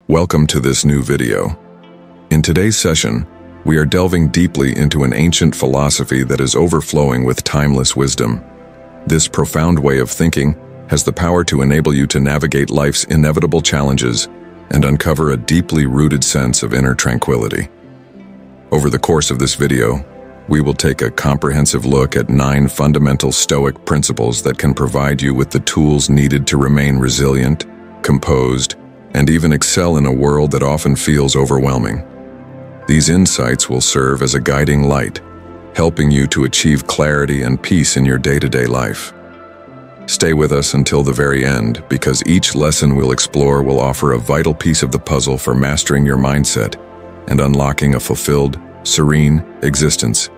Welcome to this new video. In today's session, we are delving deeply into an ancient philosophy that is overflowing with timeless wisdom. This profound way of thinking has the power to enable you to navigate life's inevitable challenges and uncover a deeply rooted sense of inner tranquility. Over the course of this video, we will take a comprehensive look at 9 fundamental Stoic principles that can provide you with the tools needed to remain resilient, composed, and even excel in a world that often feels overwhelming. These insights will serve as a guiding light, helping you to achieve clarity and peace in your day-to-day life. Stay with us until the very end, because each lesson we'll explore will offer a vital piece of the puzzle for mastering your mindset and unlocking a fulfilled, serene existence.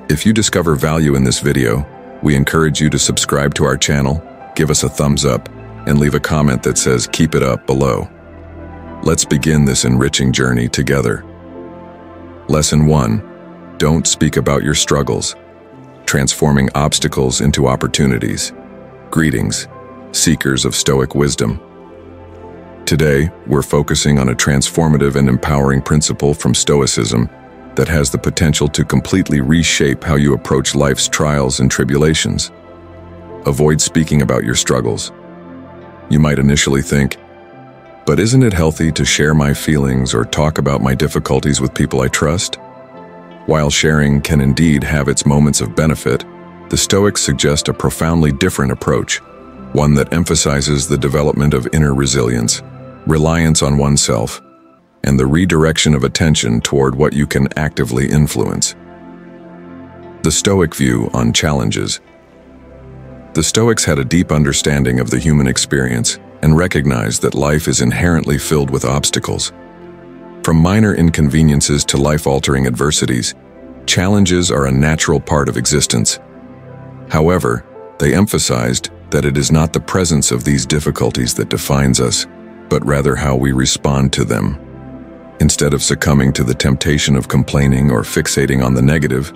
If you discover value in this video, we encourage you to subscribe to our channel, give us a thumbs up, and leave a comment that says "Keep it up" below. Let's begin this enriching journey together. Lesson 1. Don't speak about your struggles. Transforming obstacles into opportunities. Greetings, seekers of Stoic wisdom. Today, we're focusing on a transformative and empowering principle from Stoicism that has the potential to completely reshape how you approach life's trials and tribulations. Avoid speaking about your struggles. You might initially think, but isn't it healthy to share my feelings or talk about my difficulties with people I trust? While sharing can indeed have its moments of benefit, the Stoics suggest a profoundly different approach, one that emphasizes the development of inner resilience, reliance on oneself, and the redirection of attention toward what you can actively influence. The Stoic view on challenges. The Stoics had a deep understanding of the human experience and recognized that life is inherently filled with obstacles. From minor inconveniences to life-altering adversities, challenges are a natural part of existence. However, they emphasized that it is not the presence of these difficulties that defines us, but rather how we respond to them. Instead of succumbing to the temptation of complaining or fixating on the negative,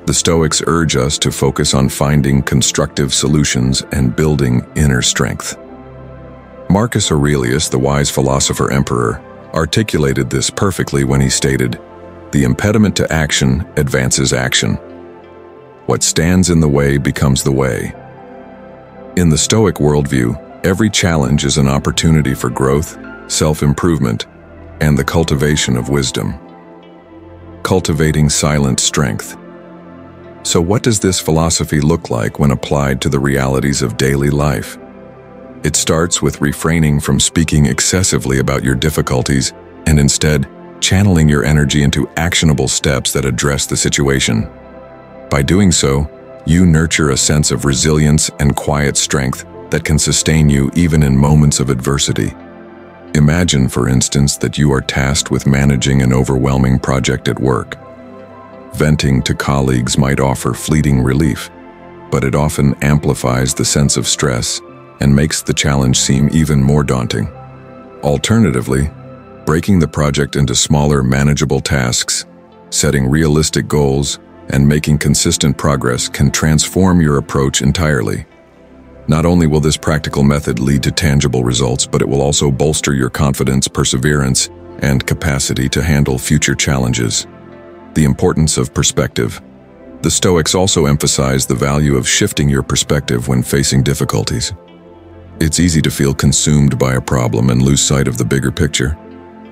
the Stoics urge us to focus on finding constructive solutions and building inner strength. Marcus Aurelius, the wise philosopher emperor, articulated this perfectly when he stated, "The impediment to action advances action. What stands in the way becomes the way." In the Stoic worldview, every challenge is an opportunity for growth, self-improvement, and the cultivation of wisdom. Cultivating silent strength. So what does this philosophy look like when applied to the realities of daily life? It starts with refraining from speaking excessively about your difficulties and instead channeling your energy into actionable steps that address the situation. By doing so, you nurture a sense of resilience and quiet strength that can sustain you even in moments of adversity. Imagine, for instance, that you are tasked with managing an overwhelming project at work. Venting to colleagues might offer fleeting relief, but it often amplifies the sense of stress and makes the challenge seem even more daunting. Alternatively, breaking the project into smaller, manageable tasks, setting realistic goals, and making consistent progress can transform your approach entirely. Not only will this practical method lead to tangible results, but it will also bolster your confidence, perseverance, and capacity to handle future challenges. The importance of perspective. The Stoics also emphasize the value of shifting your perspective when facing difficulties. It's easy to feel consumed by a problem and lose sight of the bigger picture,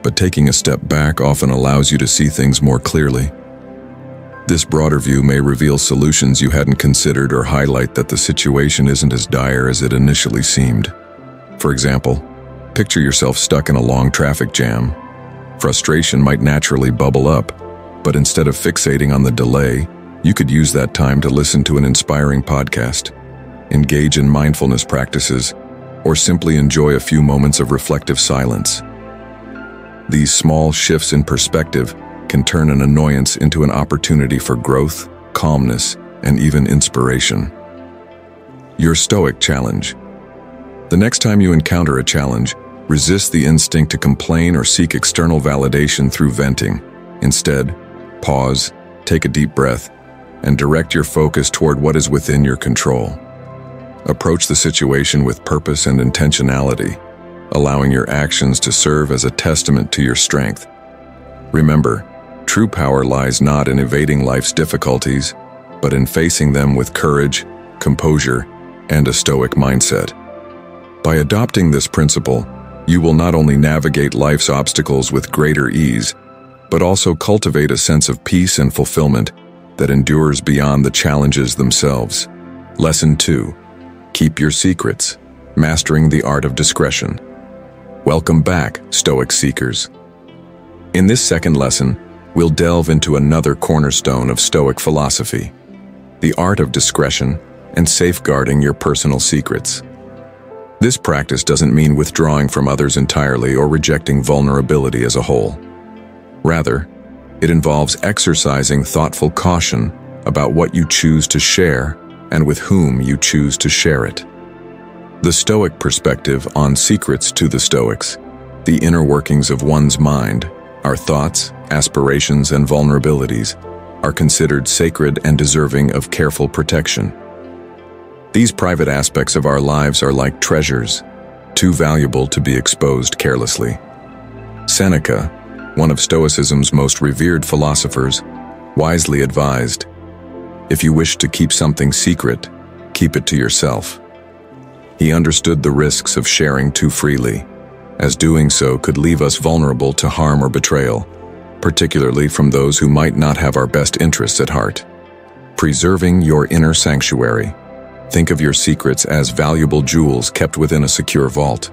but taking a step back often allows you to see things more clearly. This broader view may reveal solutions you hadn't considered or highlight that the situation isn't as dire as it initially seemed. For example, picture yourself stuck in a long traffic jam. Frustration might naturally bubble up, but instead of fixating on the delay, you could use that time to listen to an inspiring podcast, engage in mindfulness practices, or simply enjoy a few moments of reflective silence. These small shifts in perspective can turn an annoyance into an opportunity for growth, calmness, and even inspiration. Your Stoic challenge. The next time you encounter a challenge, resist the instinct to complain or seek external validation through venting. Instead, pause, take a deep breath, and direct your focus toward what is within your control. Approach the situation with purpose and intentionality, allowing your actions to serve as a testament to your strength. Remember, true power lies not in evading life's difficulties, but in facing them with courage, composure, and a Stoic mindset. By adopting this principle, you will not only navigate life's obstacles with greater ease, but also cultivate a sense of peace and fulfillment that endures beyond the challenges themselves. Lesson 2. Keep your secrets, mastering the art of discretion. Welcome back, Stoic seekers. In this second lesson, we'll delve into another cornerstone of Stoic philosophy, the art of discretion and safeguarding your personal secrets. This practice doesn't mean withdrawing from others entirely or rejecting vulnerability as a whole. Rather, it involves exercising thoughtful caution about what you choose to share and with whom you choose to share it. The Stoic perspective on secrets to the Stoics, the inner workings of one's mind, our thoughts, aspirations, and vulnerabilities, are considered sacred and deserving of careful protection. These private aspects of our lives are like treasures, too valuable to be exposed carelessly. Seneca, one of Stoicism's most revered philosophers, wisely advised, "If you wish to keep something secret, keep it to yourself." He understood the risks of sharing too freely, as doing so could leave us vulnerable to harm or betrayal, particularly from those who might not have our best interests at heart. Preserving your inner sanctuary. Think of your secrets as valuable jewels kept within a secure vault.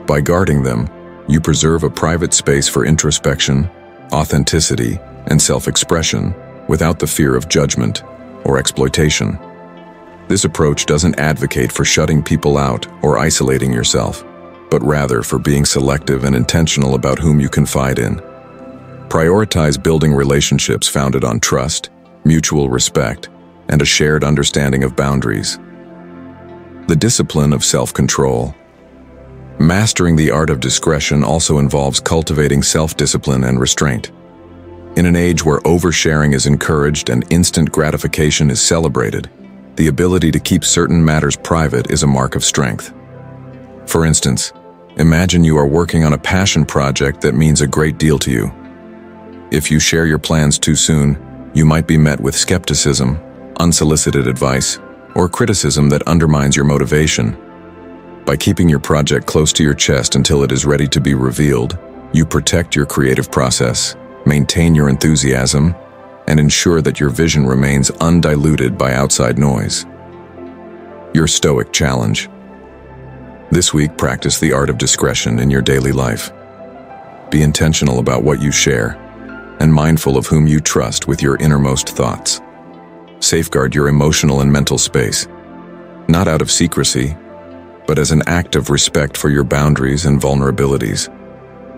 By guarding them, you preserve a private space for introspection, authenticity, and self-expression without the fear of judgment or exploitation. This approach doesn't advocate for shutting people out or isolating yourself, but rather for being selective and intentional about whom you confide in. Prioritize building relationships founded on trust, mutual respect, and a shared understanding of boundaries. The discipline of self-control. Mastering the art of discretion also involves cultivating self-discipline and restraint. In an age where oversharing is encouraged and instant gratification is celebrated, the ability to keep certain matters private is a mark of strength. For instance, imagine you are working on a passion project that means a great deal to you. If you share your plans too soon, you might be met with skepticism, unsolicited advice, or criticism that undermines your motivation. By keeping your project close to your chest until it is ready to be revealed, you protect your creative process, maintain your enthusiasm, and ensure that your vision remains undiluted by outside noise. Your Stoic challenge. This week, practice the art of discretion in your daily life. Be intentional about what you share, and mindful of whom you trust with your innermost thoughts. Safeguard your emotional and mental space, not out of secrecy, but as an act of respect for your boundaries and vulnerabilities.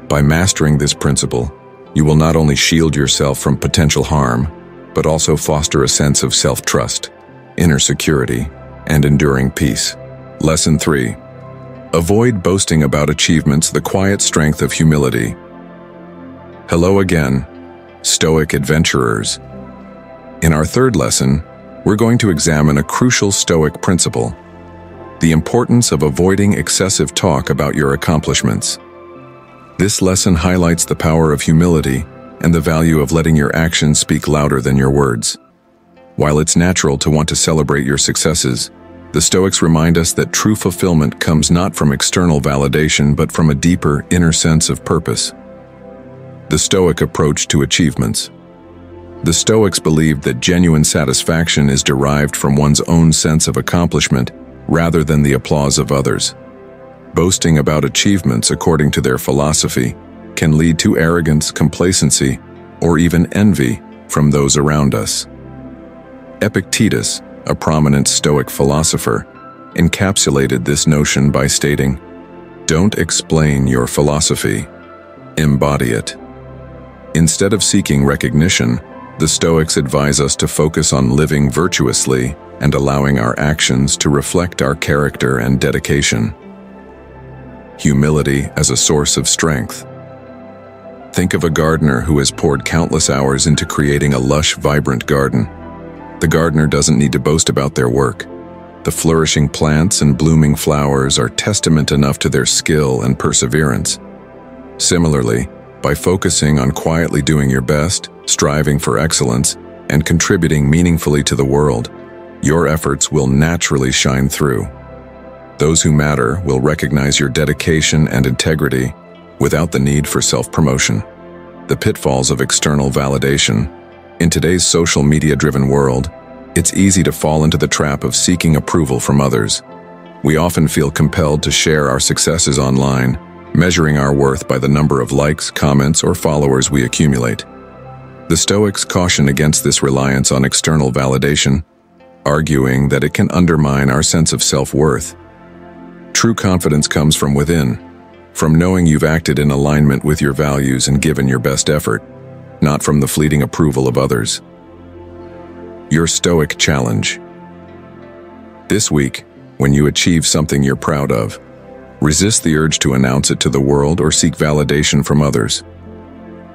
By mastering this principle, you will not only shield yourself from potential harm, but also foster a sense of self-trust, inner security, and enduring peace. Lesson 3. Avoid boasting about achievements, the quiet strength of humility. Hello again, Stoic adventurers. In our third lesson, we're going to examine a crucial Stoic principle, the importance of avoiding excessive talk about your accomplishments. This lesson highlights the power of humility and the value of letting your actions speak louder than your words. While it's natural to want to celebrate your successes, the Stoics remind us that true fulfillment comes not from external validation but from a deeper, inner sense of purpose. The Stoic approach to achievements. The Stoics believed that genuine satisfaction is derived from one's own sense of accomplishment rather than the applause of others. Boasting about achievements, according to their philosophy, can lead to arrogance, complacency, or even envy from those around us. Epictetus, a prominent Stoic philosopher, encapsulated this notion by stating, "Don't explain your philosophy, embody it." Instead of seeking recognition, the Stoics advise us to focus on living virtuously and allowing our actions to reflect our character and dedication. Humility as a source of strength. Think of a gardener who has poured countless hours into creating a lush, vibrant garden. The gardener doesn't need to boast about their work. The flourishing plants and blooming flowers are testament enough to their skill and perseverance. Similarly, by focusing on quietly doing your best, striving for excellence, and contributing meaningfully to the world, your efforts will naturally shine through. Those who matter will recognize your dedication and integrity without the need for self-promotion. The pitfalls of external validation. In today's social media-driven world, it's easy to fall into the trap of seeking approval from others. We often feel compelled to share our successes online, measuring our worth by the number of likes, comments, or followers we accumulate. The Stoics caution against this reliance on external validation, arguing that it can undermine our sense of self-worth. True confidence comes from within, from knowing you've acted in alignment with your values and given your best effort, not from the fleeting approval of others. Your Stoic challenge. This week, when you achieve something you're proud of, resist the urge to announce it to the world or seek validation from others.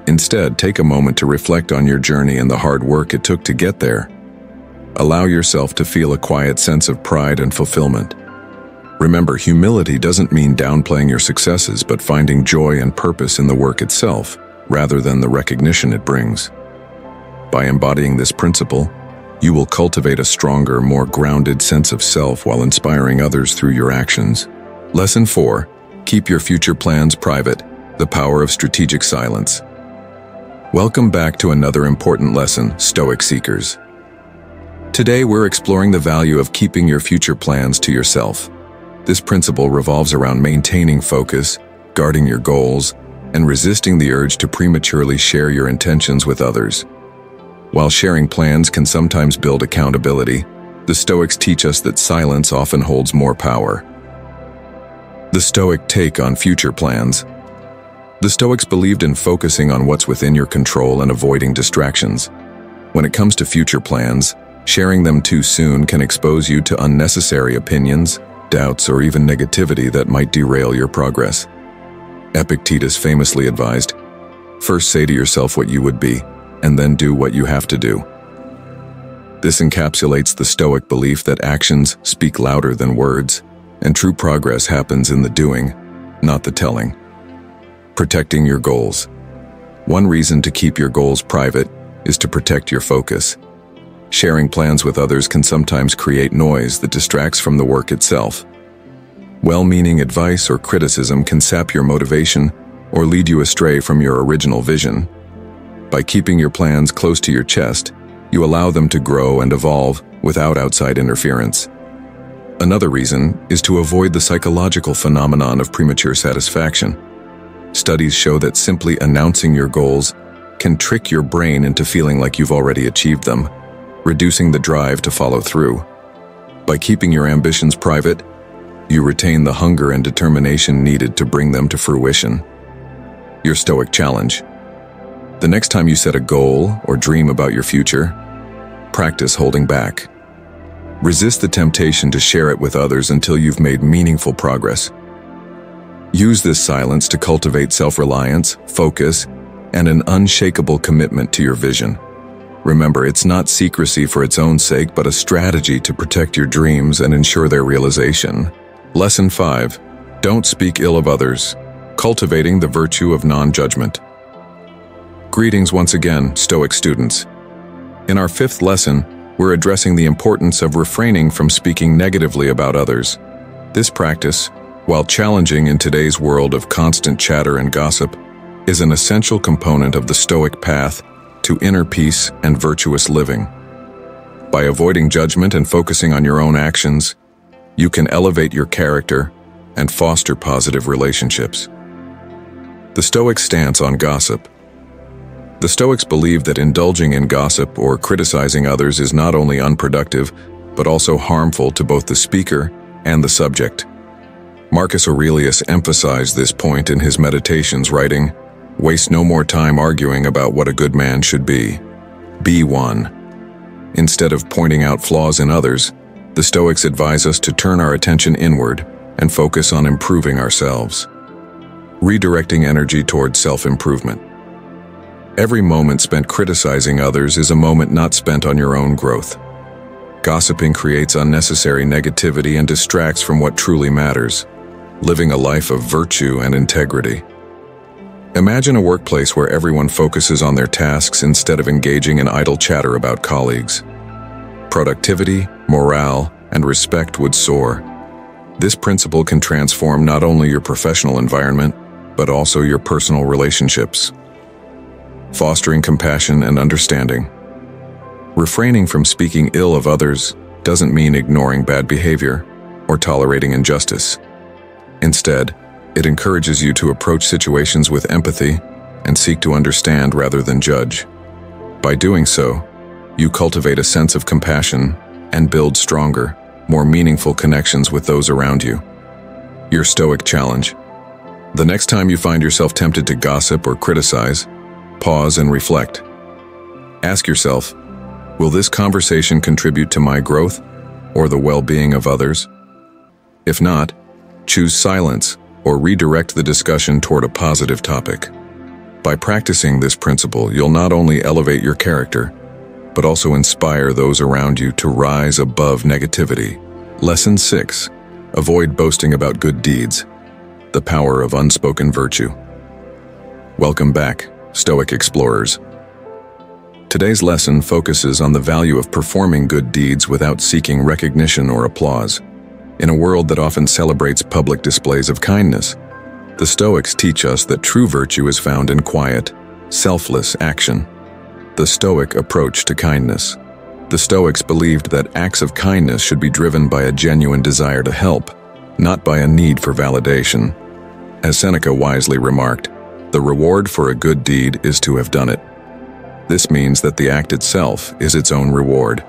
Instead, take a moment to reflect on your journey and the hard work it took to get there. Allow yourself to feel a quiet sense of pride and fulfillment. Remember, humility doesn't mean downplaying your successes, but finding joy and purpose in the work itself, rather than the recognition it brings. By embodying this principle, you will cultivate a stronger, more grounded sense of self while inspiring others through your actions. Lesson 4. Keep your future plans private. The power of strategic silence. Welcome back to another important lesson, Stoic seekers. Today we're exploring the value of keeping your future plans to yourself. This principle revolves around maintaining focus, guarding your goals, and resisting the urge to prematurely share your intentions with others. While sharing plans can sometimes build accountability, the Stoics teach us that silence often holds more power. The Stoic take on future plans. The Stoics believed in focusing on what's within your control and avoiding distractions. When it comes to future plans, sharing them too soon can expose you to unnecessary opinions, doubts, or even negativity that might derail your progress. Epictetus famously advised, "First say to yourself what you would be, and then do what you have to do." This encapsulates the Stoic belief that actions speak louder than words, and true progress happens in the doing, not the telling. Protecting your goals. One reason to keep your goals private is to protect your focus. Sharing plans with others can sometimes create noise that distracts from the work itself. Well-meaning advice or criticism can sap your motivation or lead you astray from your original vision. By keeping your plans close to your chest, you allow them to grow and evolve without outside interference. Another reason is to avoid the psychological phenomenon of premature satisfaction. Studies show that simply announcing your goals can trick your brain into feeling like you've already achieved them, reducing the drive to follow through. By keeping your ambitions private, you retain the hunger and determination needed to bring them to fruition. Your Stoic challenge. The next time you set a goal or dream about your future, practice holding back. Resist the temptation to share it with others until you've made meaningful progress. Use this silence to cultivate self-reliance, focus, and an unshakable commitment to your vision. Remember, it's not secrecy for its own sake, but a strategy to protect your dreams and ensure their realization. Lesson 5. Don't speak ill of others. Cultivating the virtue of non-judgment. Greetings once again, Stoic students. In our 5th lesson, we're addressing the importance of refraining from speaking negatively about others. This practice, while challenging in today's world of constant chatter and gossip, is an essential component of the Stoic path to inner peace and virtuous living. By avoiding judgment and focusing on your own actions, you can elevate your character and foster positive relationships. The Stoic stance on gossip. The Stoics believe that indulging in gossip or criticizing others is not only unproductive, but also harmful to both the speaker and the subject. Marcus Aurelius emphasized this point in his Meditations, writing, "Waste no more time arguing about what a good man should be. Be one." Instead of pointing out flaws in others, the Stoics advise us to turn our attention inward and focus on improving ourselves. Redirecting energy towards self-improvement. Every moment spent criticizing others is a moment not spent on your own growth. Gossiping creates unnecessary negativity and distracts from what truly matters, living a life of virtue and integrity. Imagine a workplace where everyone focuses on their tasks instead of engaging in idle chatter about colleagues. Productivity, morale, and respect would soar. This principle can transform not only your professional environment, but also your personal relationships. Fostering compassion and understanding. Refraining from speaking ill of others doesn't mean ignoring bad behavior or tolerating injustice. Instead, it encourages you to approach situations with empathy and seek to understand rather than judge. By doing so, you cultivate a sense of compassion and build stronger, more meaningful connections with those around you. Your Stoic challenge. The next time you find yourself tempted to gossip or criticize, pause and reflect. Ask yourself, will this conversation contribute to my growth or the well-being of others? If not, choose silence or redirect the discussion toward a positive topic. By practicing this principle, you'll not only elevate your character, but also inspire those around you to rise above negativity. Lesson 6. Avoid boasting about good deeds. The power of unspoken virtue. Welcome back, Stoic explorers. Today's lesson focuses on the value of performing good deeds without seeking recognition or applause. In a world that often celebrates public displays of kindness, the Stoics teach us that true virtue is found in quiet, selfless action. The Stoic approach to kindness. The Stoics believed that acts of kindness should be driven by a genuine desire to help, not by a need for validation. As Seneca wisely remarked, the reward for a good deed is to have done it. This means that the act itself is its own reward.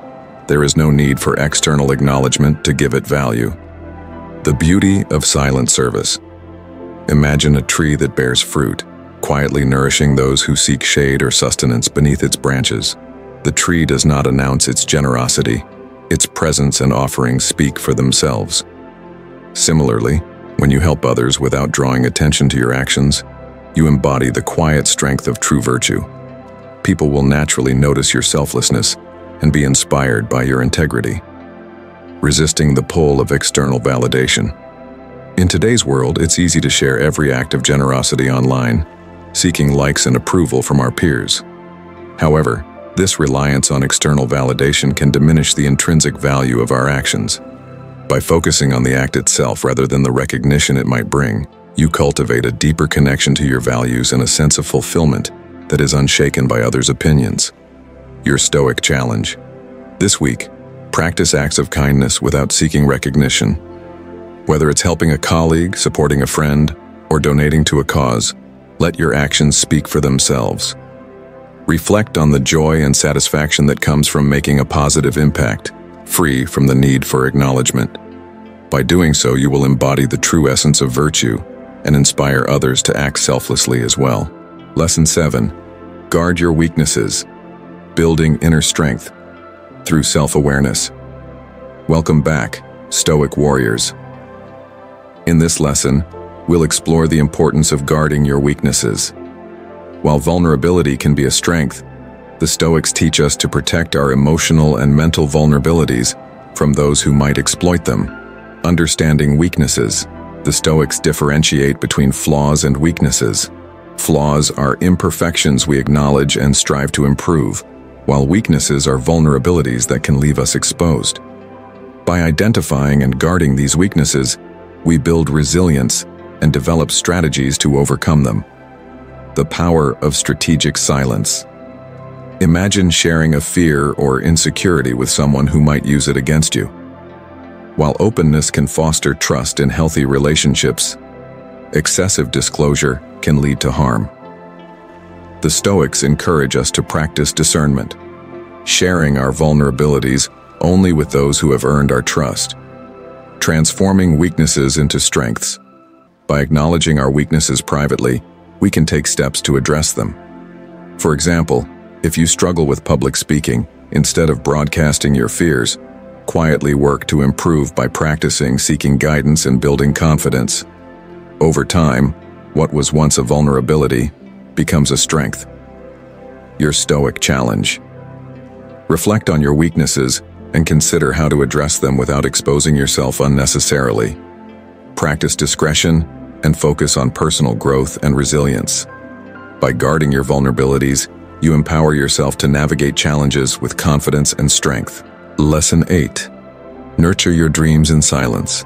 There is no need for external acknowledgement to give it value. The beauty of silent service. Imagine a tree that bears fruit, quietly nourishing those who seek shade or sustenance beneath its branches. The tree does not announce its generosity. Its presence and offerings speak for themselves. Similarly, when you help others without drawing attention to your actions, you embody the quiet strength of true virtue. People will naturally notice your selflessness and be inspired by your integrity. Resisting the pull of external validation. In today's world, it's easy to share every act of generosity online, seeking likes and approval from our peers. However, this reliance on external validation can diminish the intrinsic value of our actions. By focusing on the act itself rather than the recognition it might bring, you cultivate a deeper connection to your values and a sense of fulfillment that is unshaken by others' opinions. Your Stoic challenge. This week, practice acts of kindness without seeking recognition. Whether it's helping a colleague, supporting a friend, or donating to a cause, let your actions speak for themselves. Reflect on the joy and satisfaction that comes from making a positive impact, free from the need for acknowledgement. By doing so, you will embody the true essence of virtue and inspire others to act selflessly as well. Lesson 7. Guard your weaknesses. Building inner strength through self-awareness. Welcome back, Stoic warriors. In this lesson, we'll explore the importance of guarding your weaknesses. While vulnerability can be a strength, the Stoics teach us to protect our emotional and mental vulnerabilities from those who might exploit them. Understanding weaknesses, the Stoics differentiate between flaws and weaknesses. Flaws are imperfections we acknowledge and strive to improve, while weaknesses are vulnerabilities that can leave us exposed. By identifying and guarding these weaknesses, we build resilience and develop strategies to overcome them. The power of strategic silence. Imagine sharing a fear or insecurity with someone who might use it against you. While openness can foster trust in healthy relationships, excessive disclosure can lead to harm. The Stoics encourage us to practice discernment, sharing our vulnerabilities only with those who have earned our trust, transforming weaknesses into strengths. By acknowledging our weaknesses privately, we can take steps to address them. For example, if you struggle with public speaking, instead of broadcasting your fears, quietly work to improve by practicing seeking guidance and building confidence. Over time, what was once a vulnerability becomes a strength. Your Stoic challenge. Reflect on your weaknesses and consider how to address them without exposing yourself unnecessarily. Practice discretion and focus on personal growth and resilience. By guarding your vulnerabilities, you empower yourself to navigate challenges with confidence and strength. Lesson 8. Nurture your dreams in silence,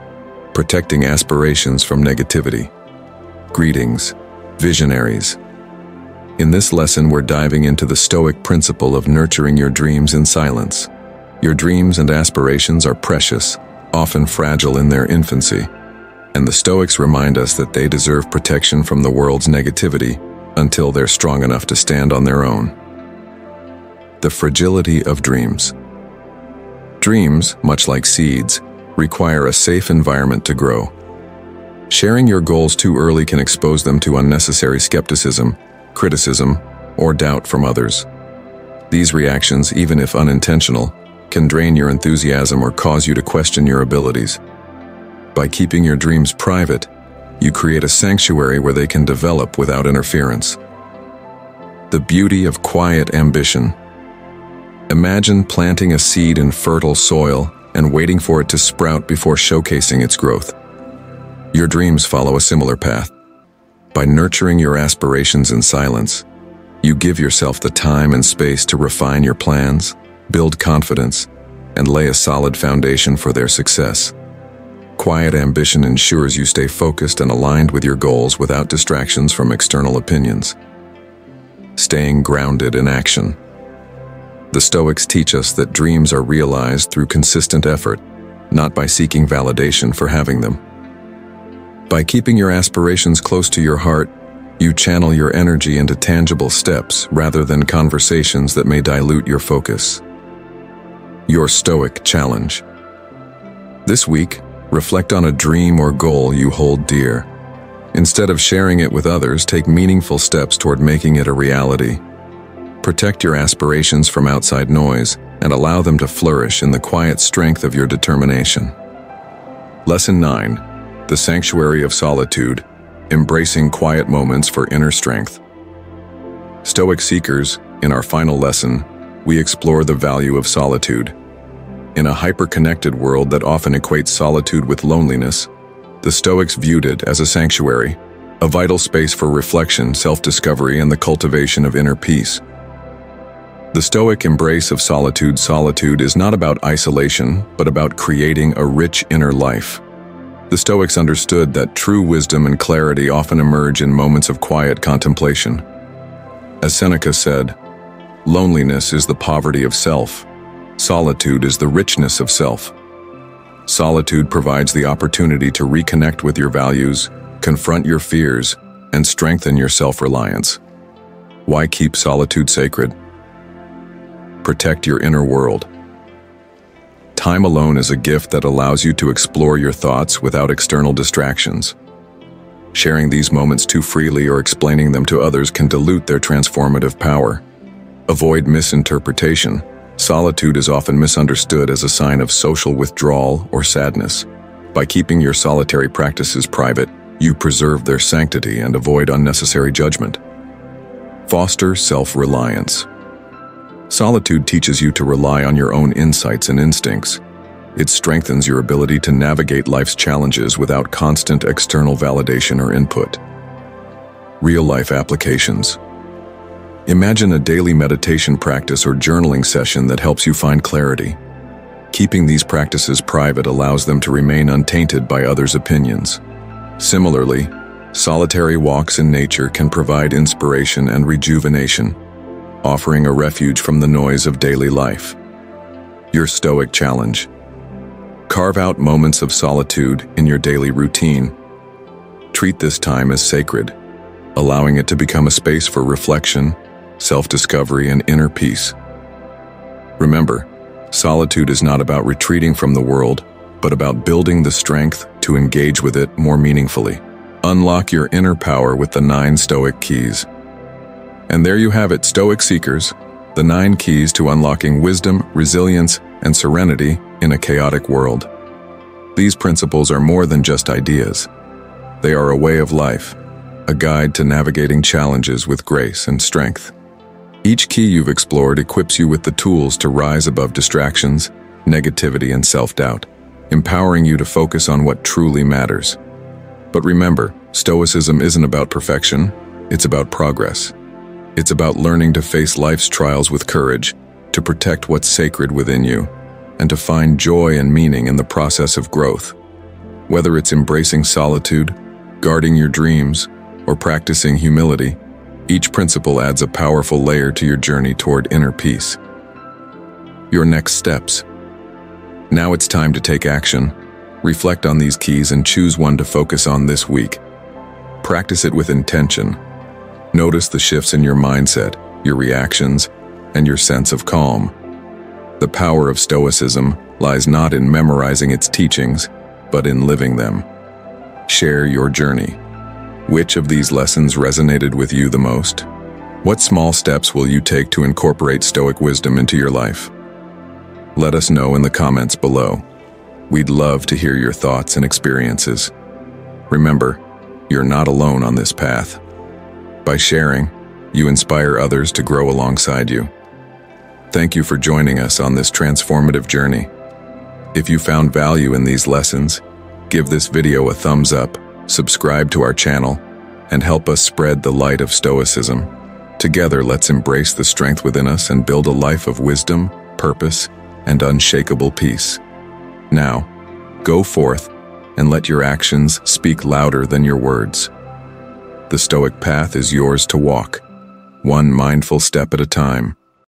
protecting aspirations from negativity. Greetings, visionaries. In this lesson, we're diving into the Stoic principle of nurturing your dreams in silence. Your dreams and aspirations are precious, often fragile in their infancy, and the Stoics remind us that they deserve protection from the world's negativity until they're strong enough to stand on their own. The fragility of dreams. Dreams, much like seeds, require a safe environment to grow. Sharing your goals too early can expose them to unnecessary skepticism, criticism, or doubt from others. These reactions, even if unintentional, can drain your enthusiasm or cause you to question your abilities. By keeping your dreams private, you create a sanctuary where they can develop without interference. The beauty of quiet ambition. Imagine planting a seed in fertile soil and waiting for it to sprout before showcasing its growth. Your dreams follow a similar path. By nurturing your aspirations in silence, you give yourself the time and space to refine your plans, build confidence, and lay a solid foundation for their success. Quiet ambition ensures you stay focused and aligned with your goals without distractions from external opinions. Staying grounded in action. The Stoics teach us that dreams are realized through consistent effort, not by seeking validation for having them. By keeping your aspirations close to your heart, you channel your energy into tangible steps rather than conversations that may dilute your focus. Your Stoic challenge. This week, reflect on a dream or goal you hold dear. Instead of sharing it with others, take meaningful steps toward making it a reality. Protect your aspirations from outside noise and allow them to flourish in the quiet strength of your determination. Lesson 9. The Sanctuary of Solitude, Embracing Quiet Moments for Inner Strength. Stoic seekers, in our final lesson, we explore the value of solitude. In a hyper-connected world that often equates solitude with loneliness, the Stoics viewed it as a sanctuary, a vital space for reflection, self-discovery, and the cultivation of inner peace. The Stoic embrace of solitude is not about isolation, but about creating a rich inner life. The Stoics understood that true wisdom and clarity often emerge in moments of quiet contemplation. As Seneca said, "Loneliness is the poverty of self. Solitude is the richness of self." Solitude provides the opportunity to reconnect with your values, confront your fears, and strengthen your self-reliance. Why keep solitude sacred? Protect your inner world. Time alone is a gift that allows you to explore your thoughts without external distractions. Sharing these moments too freely or explaining them to others can dilute their transformative power. Avoid misinterpretation. Solitude is often misunderstood as a sign of social withdrawal or sadness. By keeping your solitary practices private, you preserve their sanctity and avoid unnecessary judgment. Foster self-reliance. Solitude teaches you to rely on your own insights and instincts. It strengthens your ability to navigate life's challenges without constant external validation or input. Real-life applications. Imagine a daily meditation practice or journaling session that helps you find clarity. Keeping these practices private allows them to remain untainted by others' opinions. Similarly, solitary walks in nature can provide inspiration and rejuvenation, offering a refuge from the noise of daily life. Your Stoic challenge. Carve out moments of solitude in your daily routine. Treat this time as sacred, allowing it to become a space for reflection, self-discovery, and inner peace. Remember, solitude is not about retreating from the world, but about building the strength to engage with it more meaningfully. Unlock your inner power with the 9 Stoic keys. And there you have it, Stoic seekers, the 9 keys to unlocking wisdom, resilience, and serenity in a chaotic world. These principles are more than just ideas. They are a way of life, a guide to navigating challenges with grace and strength. Each key you've explored equips you with the tools to rise above distractions, negativity, and self-doubt, empowering you to focus on what truly matters. But remember, Stoicism isn't about perfection, it's about progress. It's about learning to face life's trials with courage, to protect what's sacred within you, and to find joy and meaning in the process of growth. Whether it's embracing solitude, guarding your dreams, or practicing humility, each principle adds a powerful layer to your journey toward inner peace. Your next steps. Now it's time to take action. Reflect on these keys and choose one to focus on this week. Practice it with intention. Notice the shifts in your mindset, your reactions, and your sense of calm. The power of Stoicism lies not in memorizing its teachings, but in living them. Share your journey. Which of these lessons resonated with you the most? What small steps will you take to incorporate Stoic wisdom into your life? Let us know in the comments below. We'd love to hear your thoughts and experiences. Remember, you're not alone on this path. By sharing, you inspire others to grow alongside you. Thank you for joining us on this transformative journey. If you found value in these lessons, give this video a thumbs up, subscribe to our channel, and help us spread the light of Stoicism. Together, let's embrace the strength within us and build a life of wisdom, purpose, and unshakable peace. Now, go forth and let your actions speak louder than your words. The Stoic path is yours to walk, one mindful step at a time.